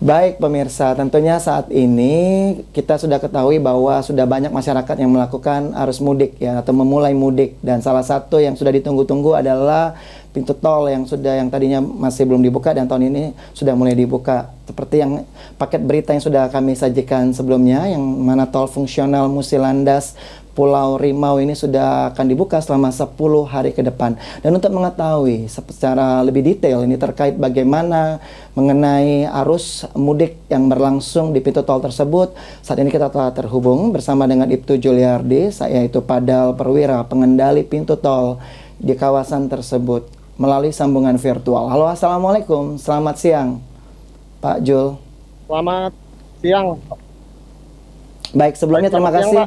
Baik pemirsa, tentunya saat ini kita sudah ketahui bahwa sudah banyak masyarakat yang melakukan arus mudik ya atau memulai mudik, dan salah satu yang sudah ditunggu-tunggu adalah pintu tol yang tadinya masih belum dibuka dan tahun ini sudah mulai dibuka. Seperti yang paket berita yang sudah kami sajikan sebelumnya, yang mana tol fungsional Musi Landas Pulau Rimau ini sudah akan dibuka selama 10 hari ke depan. Dan untuk mengetahui secara lebih detail ini terkait bagaimana mengenai arus mudik yang berlangsung di pintu tol tersebut, saat ini kita telah terhubung bersama dengan Ibtu Juliardi, saya itu Padal Perwira, pengendali pintu tol di kawasan tersebut melalui sambungan virtual. Halo, Assalamualaikum, selamat siang Pak Jul. Selamat siang. Baik, sebelumnya terima kasih.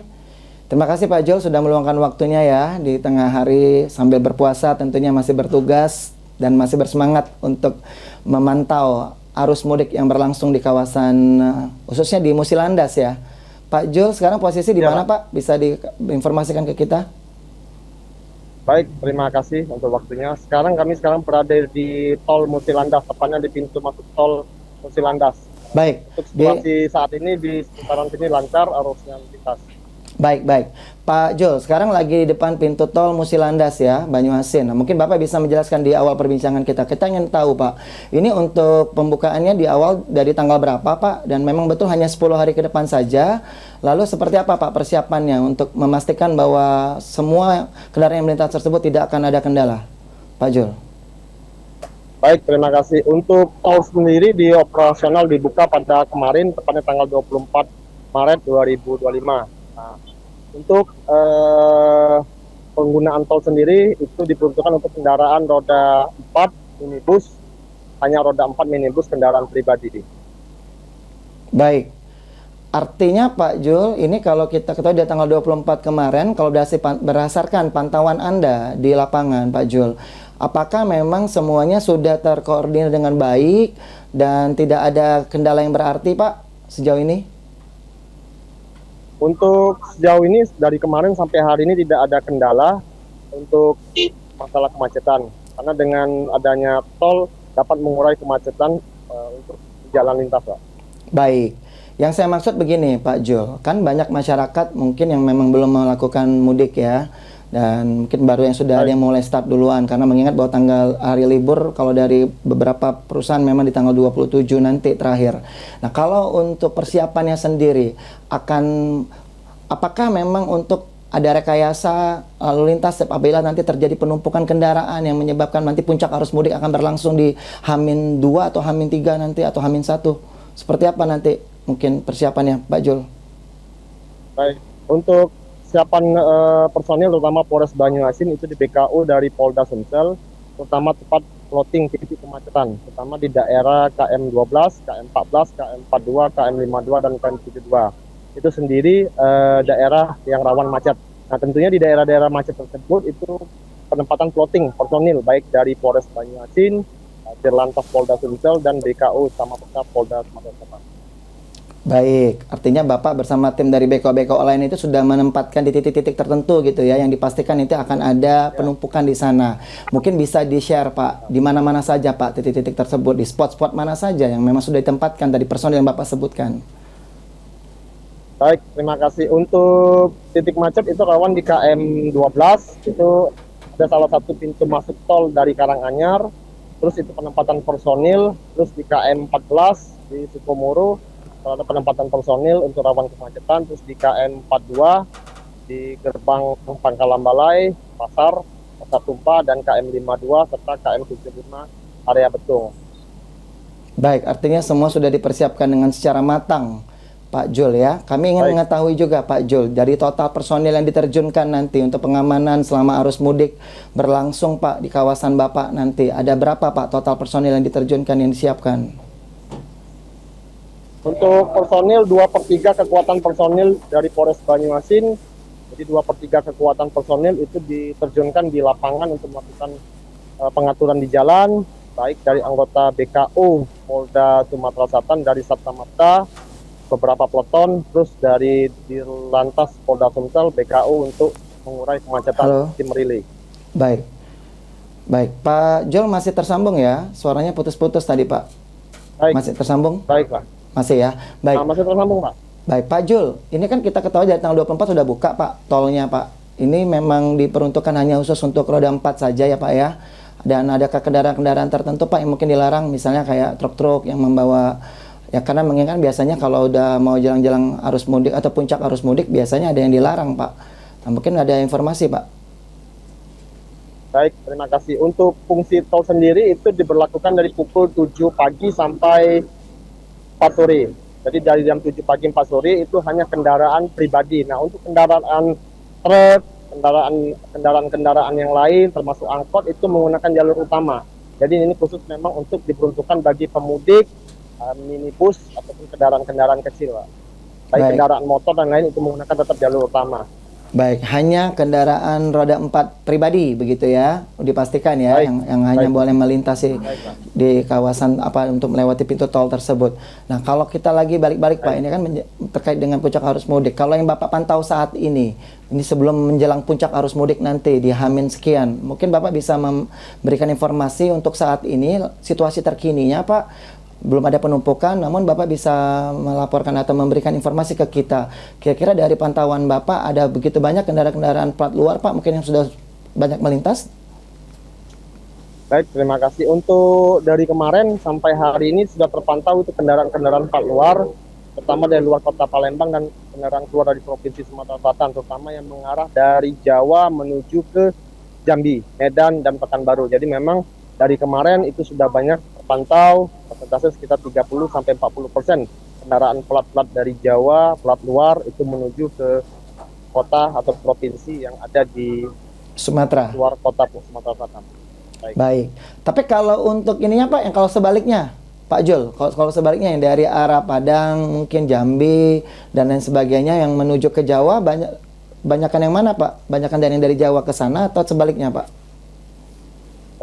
Terima kasih Pak Jul sudah meluangkan waktunya ya di tengah hari sambil berpuasa, tentunya masih bertugas dan masih bersemangat untuk memantau arus mudik yang berlangsung di kawasan khususnya di Musi Landas ya. Pak Jul, sekarang posisi di mana Pak? Bisa diinformasikan ke kita? Baik, terima kasih untuk waktunya. Sekarang kami berada di tol Musi Landas, tepatnya di pintu masuk tol Musi Landas. Baik. Untuk situasi saat ini di sekitaran sini lancar arusnya lintas. Baik. Pak Jul, sekarang lagi di depan pintu tol Musi Landas ya, Banyuasin. Nah, mungkin Bapak bisa menjelaskan di awal perbincangan kita. Kita ingin tahu Pak, ini untuk pembukaannya di awal dari tanggal berapa Pak? Dan memang betul hanya 10 hari ke depan saja. Lalu seperti apa Pak persiapannya untuk memastikan bahwa semua kendaraan yang melintas tersebut tidak akan ada kendala? Pak Jul. Baik, terima kasih. Untuk tol sendiri di operasional dibuka pada kemarin, tepatnya tanggal 24 Maret 2025. Nah, untuk penggunaan tol sendiri itu diperuntukkan untuk kendaraan roda 4 minibus, hanya roda 4 minibus kendaraan pribadi. Baik. Artinya Pak Jul, ini kalau kita ketahui di tanggal 24 kemarin, kalau berdasarkan pantauan Anda di lapangan Pak Jul, apakah memang semuanya sudah terkoordinir dengan baik dan tidak ada kendala yang berarti Pak sejauh ini? Untuk sejauh ini dari kemarin sampai hari ini tidak ada kendala untuk masalah kemacetan, karena dengan adanya tol dapat mengurai kemacetan untuk jalan lintas Pak. Baik. Yang saya maksud begini Pak Jul, kan banyak masyarakat mungkin yang memang belum melakukan mudik ya, dan mungkin baru yang sudah ada yang mulai start duluan, karena mengingat bahwa tanggal hari libur kalau dari beberapa perusahaan memang di tanggal 27 nanti terakhir. Nah, kalau untuk persiapannya sendiri apakah memang untuk ada rekayasa lalu lintas apabila nanti terjadi penumpukan kendaraan yang menyebabkan nanti puncak arus mudik akan berlangsung di H-2 atau H-3 nanti atau H-1? Seperti apa nanti mungkin persiapannya Pak Jul? Baik, untuk siapan personil terutama Polres Banyuasin itu di BKU dari Polda Sumsel, terutama tempat plotting titik kemacetan, terutama di daerah KM12, KM14, KM42, KM52, dan KM72. Itu sendiri daerah yang rawan macet. Nah, tentunya di daerah-daerah macet tersebut itu penempatan plotting personil baik dari Polres Banyuasin, Dirlantas Polda Sumsel, dan BKU sama Polda Sumatera Selatan. Baik, artinya Bapak bersama tim dari BKO-BKO lain itu sudah menempatkan di titik-titik tertentu gitu ya, yang dipastikan itu akan ada penumpukan di sana. Mungkin bisa di-share Pak, di mana-mana saja Pak titik-titik tersebut, di spot-spot mana saja yang memang sudah ditempatkan dari personil yang Bapak sebutkan. Baik, terima kasih. Untuk titik macet itu rawan di KM12, itu ada salah satu pintu masuk tol dari Karanganyar, terus itu penempatan personil, terus di KM14 di Sukomoro ada penempatan personil untuk rawan kemacetan, terus di KM42 di gerbang Pangkalan Balai, Pasar Tumpah, dan KM52 serta KM75 area Betung. Baik, artinya semua sudah dipersiapkan dengan secara matang Pak Jul ya. Kami ingin mengetahui juga Pak Jul, dari total personil yang diterjunkan nanti untuk pengamanan selama arus mudik berlangsung Pak di kawasan Bapak nanti, ada berapa Pak total personil yang diterjunkan, yang disiapkan? Untuk personil 2/3 kekuatan personil dari Polres Banyuasin, jadi 2/3 kekuatan personil itu diterjunkan di lapangan untuk melakukan pengaturan di jalan, baik dari anggota BKU Polda Sumatera Selatan dari Sattamapta, beberapa peleton, terus dari Dirlantas Polda Sumsel, BKU untuk mengurai kemacetan tim relay. Baik, Pak Jul masih tersambung ya, suaranya putus-putus tadi Pak. Baik, Masih tersambung? baik Pak. Masih ya. Baik. Masih tersambung Pak. Baik, Pak Jul. Ini kan kita ketahui dari tanggal 24 sudah buka, Pak, tolnya, Pak. Ini memang diperuntukkan hanya khusus untuk roda 4 saja ya, Pak ya. Dan adakah kendaraan-kendaraan tertentu, Pak, yang mungkin dilarang, misalnya kayak truk-truk yang membawa, ya karena mengingat biasanya kalau udah mau jelang-jelang arus mudik atau puncak arus mudik biasanya ada yang dilarang, Pak. Nah, mungkin ada informasi, Pak. Baik, terima kasih. Untuk fungsi tol sendiri itu diberlakukan dari pukul 7 pagi sampai 4 sore. Jadi dari jam 7 pagi 4 sore itu hanya kendaraan pribadi. Nah, untuk kendaraan truk, kendaraan-kendaraan yang lain termasuk angkot itu menggunakan jalur utama. Jadi ini khusus memang untuk diperuntukkan bagi pemudik, minibus ataupun kendaraan-kendaraan kecil, Pak. Baik kendaraan motor dan lain itu menggunakan tetap jalur utama. Baik, hanya kendaraan roda 4 pribadi begitu ya, dipastikan ya, yang hanya boleh melintasi di kawasan apa untuk melewati pintu tol tersebut. Nah, kalau kita lagi balik-balik Pak, ini kan terkait dengan puncak arus mudik. Kalau yang Bapak pantau saat ini sebelum menjelang puncak arus mudik nanti di Hamin sekian, mungkin Bapak bisa memberikan informasi untuk saat ini situasi terkininya Pak. Belum ada penumpukan, namun Bapak bisa melaporkan atau memberikan informasi ke kita. Kira-kira dari pantauan Bapak ada begitu banyak kendaraan-kendaraan plat luar, Pak, mungkin yang sudah banyak melintas? Baik, terima kasih. Untuk dari kemarin sampai hari ini sudah terpantau itu kendaraan-kendaraan plat luar, terutama dari luar kota Palembang dan kendaraan keluar dari Provinsi Sumatera Selatan, terutama yang mengarah dari Jawa menuju ke Jambi, Medan, dan Pekanbaru. Jadi memang dari kemarin itu sudah banyak terpantau, persentase sekitar 30-40% kendaraan plat-plat dari Jawa, plat luar itu menuju ke kota atau provinsi yang ada di Sumatera, luar kota Sumatera Selatan. Baik. Tapi kalau untuk ininya Pak, yang kalau sebaliknya, Pak Jul, kalau sebaliknya yang dari arah Padang, mungkin Jambi dan lain sebagainya yang menuju ke Jawa, banyakan yang mana Pak? Banyakan dari Jawa ke sana atau sebaliknya Pak?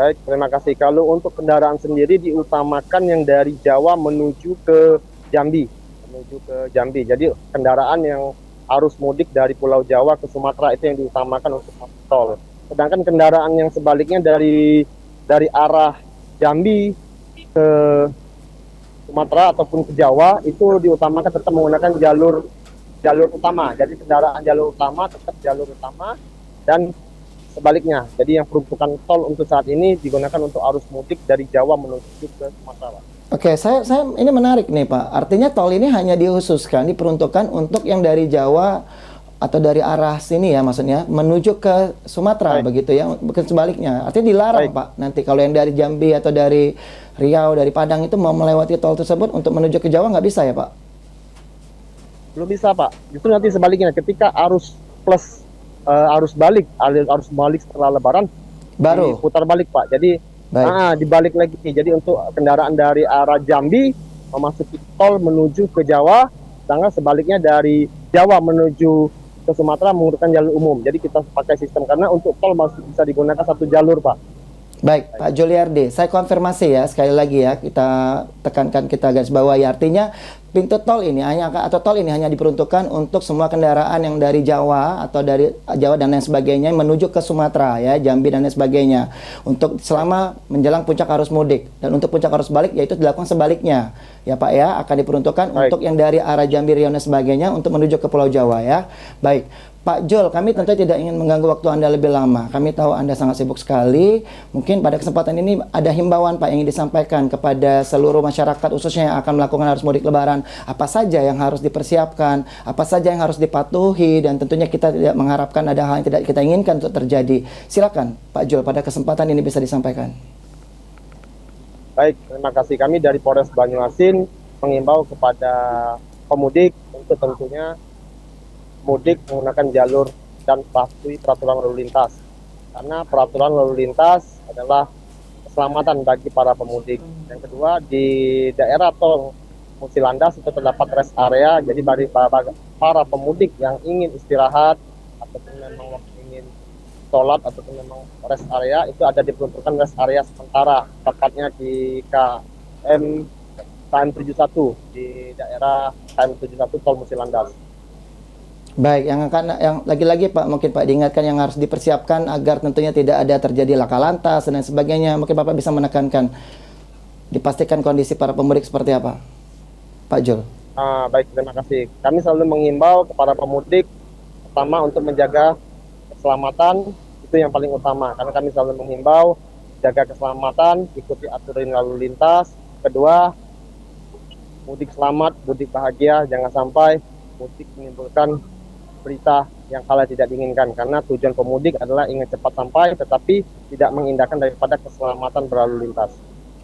Baik, terima kasih. Kalau untuk kendaraan sendiri diutamakan yang dari Jawa menuju ke Jambi. Jadi kendaraan yang arus mudik dari Pulau Jawa ke Sumatera itu yang diutamakan untuk masuk tol. Sedangkan kendaraan yang sebaliknya dari arah Jambi ke Sumatera ataupun ke Jawa itu diutamakan tetap menggunakan jalur utama. Jadi kendaraan jalur utama tetap jalur utama dan sebaliknya. Jadi yang peruntukan tol untuk saat ini digunakan untuk arus mudik dari Jawa menuju ke Sumatera. Oke, saya ini menarik nih Pak. Artinya tol ini hanya diperuntukkan untuk yang dari Jawa atau dari arah sini ya, maksudnya menuju ke Sumatera begitu ya, bukan sebaliknya. Artinya dilarang Pak. Nanti kalau yang dari Jambi atau dari Riau, dari Padang itu mau melewati tol tersebut untuk menuju ke Jawa nggak bisa ya Pak? Belum bisa Pak. Justru nanti sebaliknya ketika arus balik setelah Lebaran baru putar balik Pak. Jadi dibalik lagi. Jadi untuk kendaraan dari arah Jambi memasuki tol menuju ke Jawa, sedangkan sebaliknya dari Jawa menuju ke Sumatera menggunakan jalur umum. Jadi kita pakai sistem karena untuk tol masih bisa digunakan satu jalur Pak. Baik, Pak Juliardi, saya konfirmasi ya, sekali lagi ya, kita tekankan, kita garis bawahi, artinya pintu tol ini hanya diperuntukkan untuk semua kendaraan yang dari Jawa atau dari Jawa dan lain sebagainya menuju ke Sumatera ya, Jambi dan lain sebagainya, untuk selama menjelang puncak arus mudik. Dan untuk puncak arus balik yaitu dilakukan sebaliknya ya Pak ya, akan diperuntukkan untuk yang dari arah Jambi, Riau dan sebagainya untuk menuju ke Pulau Jawa ya. Baik, Pak Jul, kami tentu tidak ingin mengganggu waktu Anda lebih lama. Kami tahu Anda sangat sibuk sekali. Mungkin pada kesempatan ini ada himbauan Pak yang ingin disampaikan kepada seluruh masyarakat khususnya yang akan melakukan arus mudik Lebaran. Apa saja yang harus dipersiapkan, apa saja yang harus dipatuhi, dan tentunya kita tidak mengharapkan ada hal yang tidak kita inginkan untuk terjadi. Silakan Pak Jul, pada kesempatan ini bisa disampaikan. Baik, terima kasih. Kami dari Polres Banyuasin mengimbau kepada pemudik untuk tentunya mudik menggunakan jalur dan patuhi peraturan lalu lintas, karena peraturan lalu lintas adalah keselamatan bagi para pemudik. Yang kedua, di daerah tol Musilandas itu terdapat rest area, jadi bagi para pemudik yang ingin istirahat ataupun memang ingin sholat ataupun memang rest area itu ada diperuntukkan rest area sementara, tepatnya di KM 71 di daerah KM 71 tol Musilandas. Baik, yang lagi-lagi Pak, mungkin Pak diingatkan yang harus dipersiapkan agar tentunya tidak ada terjadi laka lantas dan sebagainya. Mungkin Bapak bisa menekankan. dipastikan kondisi para pemudik seperti apa, Pak Jul? Baik, terima kasih. Kami selalu mengimbau kepada pemudik, pertama untuk menjaga keselamatan, itu yang paling utama. Karena kami selalu mengimbau, jaga keselamatan, ikuti aturan lalu lintas. Kedua, mudik selamat, mudik bahagia, jangan sampai mudik menimbulkan berita yang hal tidak diinginkan. Karena tujuan pemudik adalah ingin cepat sampai, tetapi tidak mengindahkan daripada keselamatan berlalu lintas.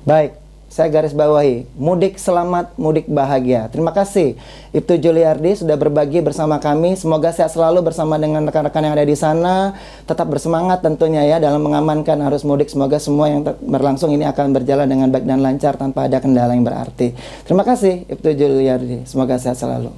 Baik, saya garis bawahi, mudik selamat, mudik bahagia. Terima kasih Ibtu Juliardi sudah berbagi bersama kami. Semoga sehat selalu bersama dengan rekan-rekan yang ada di sana. Tetap bersemangat tentunya ya dalam mengamankan arus mudik. Semoga semua yang berlangsung ini akan berjalan dengan baik dan lancar tanpa ada kendala yang berarti. Terima kasih Ibtu Juliardi, semoga sehat selalu.